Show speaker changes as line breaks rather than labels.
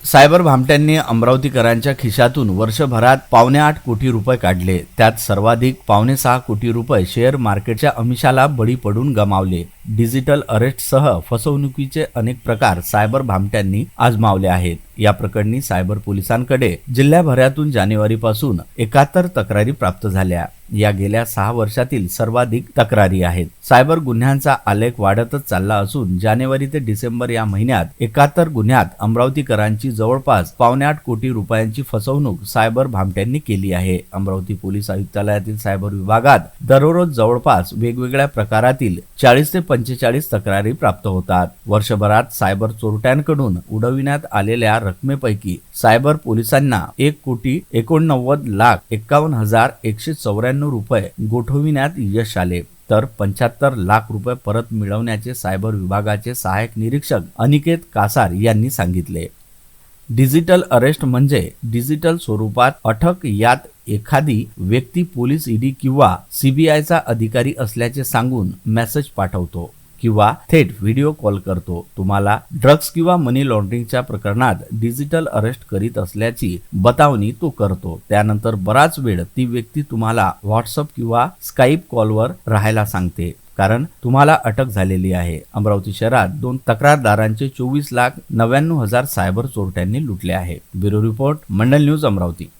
Cyber भामट्यांनी अमरावतीकरांच्या खिशातून वर्षभरात 8.25 कोटी रुपये काढले। त्यात सर्वाधिक 5.6 कोटी रुपये शेअर मार्केटच्या आमिषाला बळी पडून गमावले। डिजिटल अरेस्टसह फसवणुकीचे अनेक प्रकार सायबर भामट्यांनी आजमावले आहेत। या प्रकरणी सायबर पोलिसांकडे जिल्ह्याभरातून जानेवारीपासून 71 तक्रारी प्राप्त झाल्या। या गेल्या 6 वर्षातील सर्वाधिक तक्रारी आहेत। सायबर गुन्ह्यांचा आलेख वाढतच चालला असून जानेवारी ते डिसेंबर या महिन्यात 71 गुन्ह्यात अमरावतीकरांची जवळपास 8.25 कोटी रुपयांची फसवणूक सायबर भामट्यांनी केली आहे। अमरावती पोलीस आयुक्तालयातील सायबर विभागात दररोज जवळपास वेगवेगळ्या प्रकारातील 40 ते 45 तक्रारी प्राप्त होतात। वर्षभरात सायबर चोरट्यांकडून उडविण्यात आलेल्या रकमेपैकी सायबर पोलिसांना 1,89,51,194 रुपये गोठविण्यात यश आले, तर 75 लाख रुपये परत मिळवण्याचे सायबर विभागाचे सहाय्यक निरीक्षक अनिकेत कासार यांनी सांगितले। डिजिटल अरेस्ट म्हणजे डिजिटल स्वरूपात अटक। यात एखादी व्यक्ती पोलीस, ईडी किंवा सीबीआयचा अधिकारी असल्याचे सांगून मेसेज पाठवतो किंवा थेट व्हिडिओ कॉल करतो। तुम्हाला ड्रग्ज किंवा मनी लॉन्ड्रिंगच्या प्रकरणात डिजिटल अरेस्ट करीत असल्याची बतावणी तो करतो। त्यानंतर बराच वेळ ती व्यक्ती तुम्हाला व्हॉट्सअप किंवा स्काईप कॉलवर राहायला सांगते, कारण तुम्हाला अटक झालेली आहे। अमरावती शहरात 2 तक्रारदारांचे 24,99,000 सायबर चोरट्यांनी लुटले आहे। ब्युरो रिपोर्ट, मंडल न्यूज, अमरावती।